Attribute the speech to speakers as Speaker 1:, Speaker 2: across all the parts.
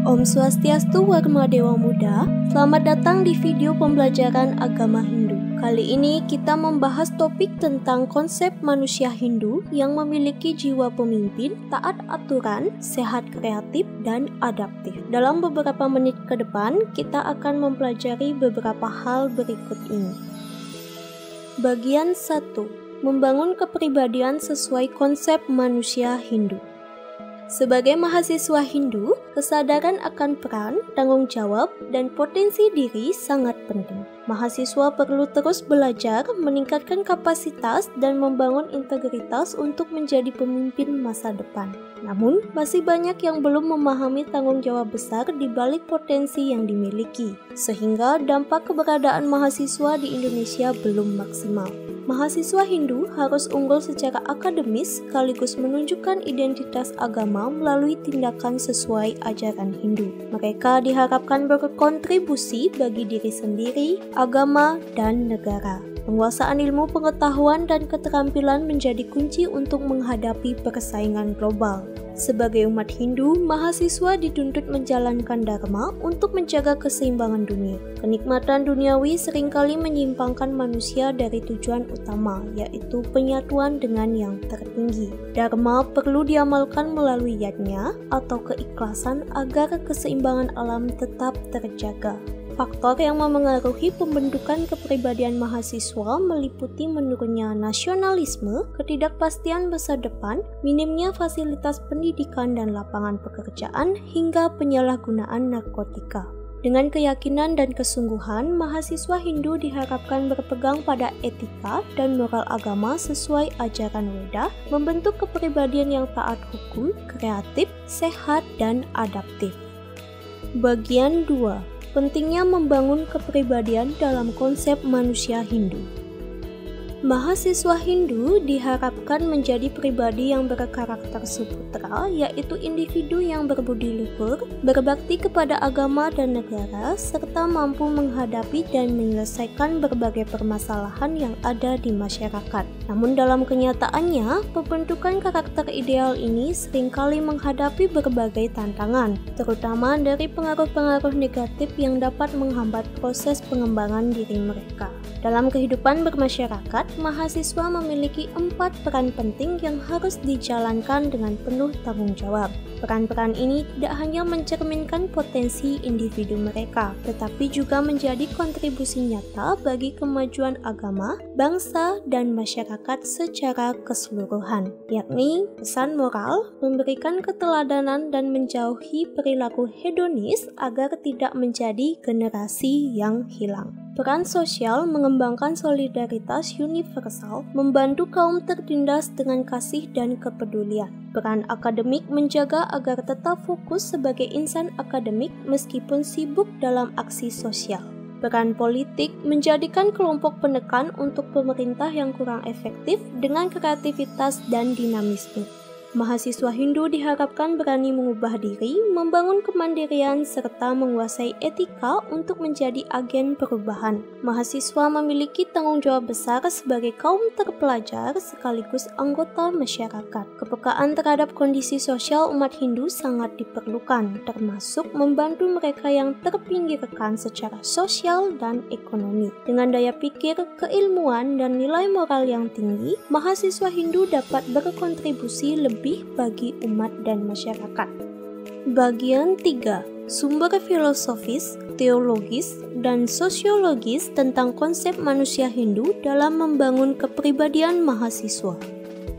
Speaker 1: Om Swastiastu Warma Dewa Muda, selamat datang di video pembelajaran agama Hindu. Kali ini kita membahas topik tentang konsep manusia Hindu yang memiliki jiwa pemimpin, taat aturan, sehat kreatif, dan adaptif. Dalam beberapa menit ke depan, kita akan mempelajari beberapa hal berikut ini. Bagian 1. Membangun kepribadian sesuai konsep manusia Hindu. Sebagai mahasiswa Hindu, kesadaran akan peran, tanggung jawab, dan potensi diri sangat penting. Mahasiswa perlu terus belajar, meningkatkan kapasitas, dan membangun integritas untuk menjadi pemimpin masa depan. Namun, masih banyak yang belum memahami tanggung jawab besar di balik potensi yang dimiliki, sehingga dampak keberadaan mahasiswa di Indonesia belum maksimal. Mahasiswa Hindu harus unggul secara akademis sekaligus menunjukkan identitas agama melalui tindakan sesuai ajaran Hindu. Mereka diharapkan berkontribusi bagi diri sendiri, agama, dan negara. Penguasaan ilmu pengetahuan dan keterampilan menjadi kunci untuk menghadapi persaingan global. Sebagai umat Hindu, mahasiswa dituntut menjalankan dharma untuk menjaga keseimbangan dunia. Kenikmatan duniawi seringkali menyimpangkan manusia dari tujuan utama, yaitu penyatuan dengan yang tertinggi. Dharma perlu diamalkan melalui yajna atau keikhlasan agar keseimbangan alam tetap terjaga. Faktor yang memengaruhi pembentukan kepribadian mahasiswa meliputi menurunnya nasionalisme, ketidakpastian masa depan, minimnya fasilitas pendidikan dan lapangan pekerjaan, hingga penyalahgunaan narkotika. Dengan keyakinan dan kesungguhan, mahasiswa Hindu diharapkan berpegang pada etika dan moral agama sesuai ajaran Weda, membentuk kepribadian yang taat hukum, kreatif, sehat, dan adaptif. Bagian 2. Pentingnya membangun kepribadian dalam konsep manusia Hindu. Mahasiswa Hindu diharapkan menjadi pribadi yang berkarakter suputra, yaitu individu yang berbudi luhur, berbakti kepada agama dan negara, serta mampu menghadapi dan menyelesaikan berbagai permasalahan yang ada di masyarakat. Namun dalam kenyataannya, pembentukan karakter ideal ini seringkali menghadapi berbagai tantangan, terutama dari pengaruh-pengaruh negatif yang dapat menghambat proses pengembangan diri mereka. Dalam kehidupan bermasyarakat, mahasiswa memiliki 4 peran penting yang harus dijalankan dengan penuh tanggung jawab. Peran-peran ini tidak hanya mencerminkan potensi individu mereka, tetapi juga menjadi kontribusi nyata bagi kemajuan agama, bangsa, dan masyarakat secara keseluruhan, yakni pesan moral, memberikan keteladanan, dan menjauhi perilaku hedonis agar tidak menjadi generasi yang hilang. Peran sosial mengembangkan solidaritas universal, membantu kaum tertindas dengan kasih dan kepedulian. Peran akademik menjaga agar tetap fokus sebagai insan akademik meskipun sibuk dalam aksi sosial. Peran politik menjadikan kelompok penekan untuk pemerintah yang kurang efektif dengan kreativitas dan dinamisme. Mahasiswa Hindu diharapkan berani mengubah diri, membangun kemandirian, serta menguasai etika untuk menjadi agen perubahan. Mahasiswa memiliki tanggung jawab besar sebagai kaum terpelajar sekaligus anggota masyarakat. Kepekaan terhadap kondisi sosial umat Hindu sangat diperlukan, termasuk membantu mereka yang terpinggirkan secara sosial dan ekonomi. Dengan daya pikir, keilmuan, dan nilai moral yang tinggi, mahasiswa Hindu dapat berkontribusi lebih bagi umat dan masyarakat. Bagian 3. Sumber filosofis, teologis, dan sosiologis tentang konsep manusia Hindu dalam membangun kepribadian mahasiswa.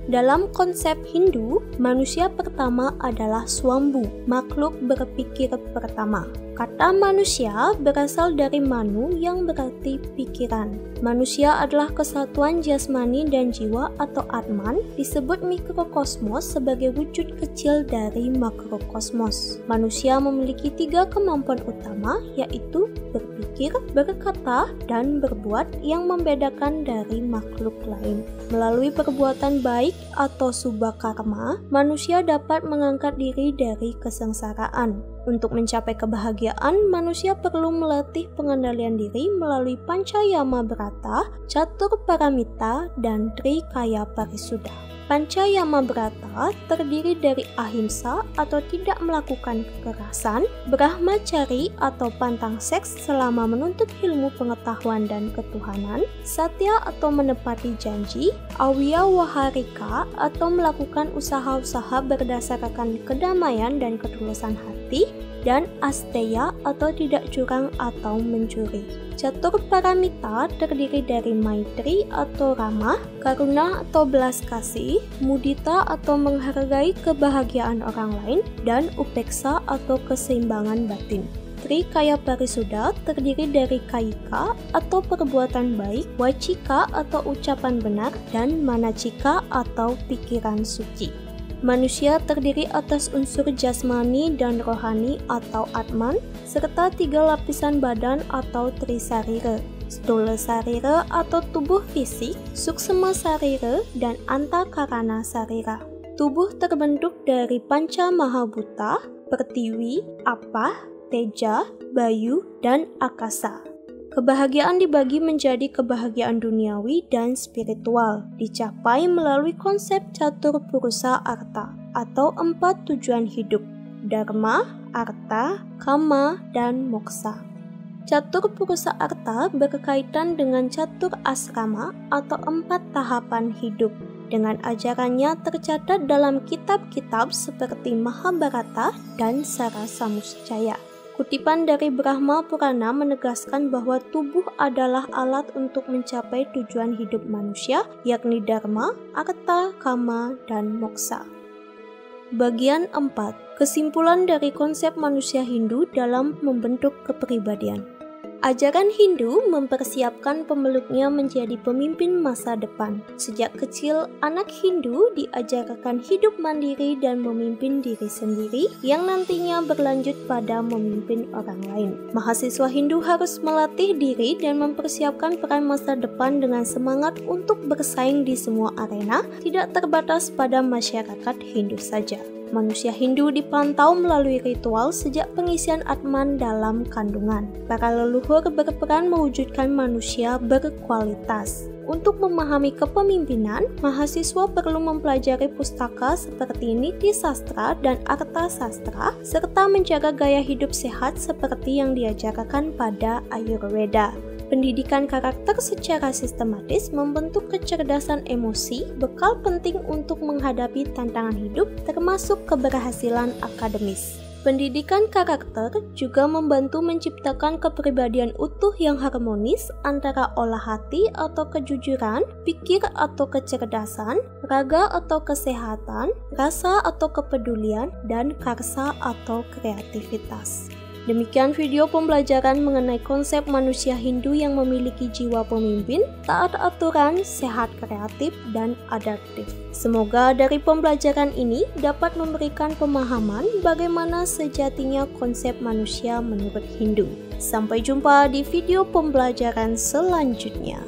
Speaker 1: Dalam konsep Hindu, manusia pertama adalah Swambhu, makhluk berpikir pertama. Kata manusia berasal dari manu yang berarti pikiran. Manusia adalah kesatuan jasmani dan jiwa atau Atman, disebut mikrokosmos sebagai wujud kecil dari makrokosmos. Manusia memiliki 3 kemampuan utama, yaitu berpikir, berkata, dan berbuat yang membedakan dari makhluk lain. Melalui perbuatan baik atau subhakarma, manusia dapat mengangkat diri dari kesengsaraan. Untuk mencapai kebahagiaan, manusia perlu melatih pengendalian diri melalui Pancayama Brata, Catur Paramita, dan Trikaya Parisuddha. Pancayamabrata terdiri dari ahimsa atau tidak melakukan kekerasan, brahmacari atau pantang seks selama menuntut ilmu pengetahuan dan ketuhanan, satya atau menepati janji, awyawaharika atau melakukan usaha-usaha berdasarkan kedamaian dan ketulusan hati, dan asteya atau tidak curang atau mencuri. Catur paramita terdiri dari maitri atau ramah, karuna atau belas kasih, mudita atau menghargai kebahagiaan orang lain, dan upeksa atau keseimbangan batin. Trikaya parisuda terdiri dari kaika atau perbuatan baik, wacika atau ucapan benar, dan manacika atau pikiran suci. Manusia terdiri atas unsur jasmani dan rohani atau atman, serta 3 lapisan badan atau trisarira, stula sarira atau tubuh fisik, suksema sarira, dan antakarana sarira. Tubuh terbentuk dari panca mahabhuta, pertiwi, apah, teja, bayu, dan akasa. Kebahagiaan dibagi menjadi kebahagiaan duniawi dan spiritual, dicapai melalui konsep catur purusa arta atau 4 tujuan hidup, dharma, arta, kama, dan moksa. Catur purusa arta berkaitan dengan catur asrama atau 4 tahapan hidup. Dengan ajarannya tercatat dalam kitab-kitab seperti Mahabharata dan Sarasamuscaya. Kutipan dari Brahma Purana menegaskan bahwa tubuh adalah alat untuk mencapai tujuan hidup manusia, yakni dharma, arta, kama, dan moksa. Bagian 4. Kesimpulan dari konsep manusia Hindu dalam membentuk kepribadian. Ajaran Hindu mempersiapkan pemeluknya menjadi pemimpin masa depan. Sejak kecil, anak Hindu diajarkan hidup mandiri dan memimpin diri sendiri yang nantinya berlanjut pada memimpin orang lain. Mahasiswa Hindu harus melatih diri dan mempersiapkan peran masa depan dengan semangat untuk bersaing di semua arena, tidak terbatas pada masyarakat Hindu saja. Manusia Hindu dipantau melalui ritual sejak pengisian Atman dalam kandungan. Para leluhur berperan mewujudkan manusia berkualitas. Untuk memahami kepemimpinan, mahasiswa perlu mempelajari pustaka seperti Niti Sastra dan Arta Sastra, serta menjaga gaya hidup sehat seperti yang diajarkan pada Ayurveda. Pendidikan karakter secara sistematis membentuk kecerdasan emosi, bekal penting untuk menghadapi tantangan hidup, termasuk keberhasilan akademis. Pendidikan karakter juga membantu menciptakan kepribadian utuh yang harmonis antara olah hati atau kejujuran, pikir atau kecerdasan, raga atau kesehatan, rasa atau kepedulian, dan karsa atau kreativitas. Demikian video pembelajaran mengenai konsep manusia Hindu yang memiliki jiwa pemimpin, taat aturan, sehat kreatif, dan adaptif. Semoga dari pembelajaran ini dapat memberikan pemahaman bagaimana sejatinya konsep manusia menurut Hindu. Sampai jumpa di video pembelajaran selanjutnya.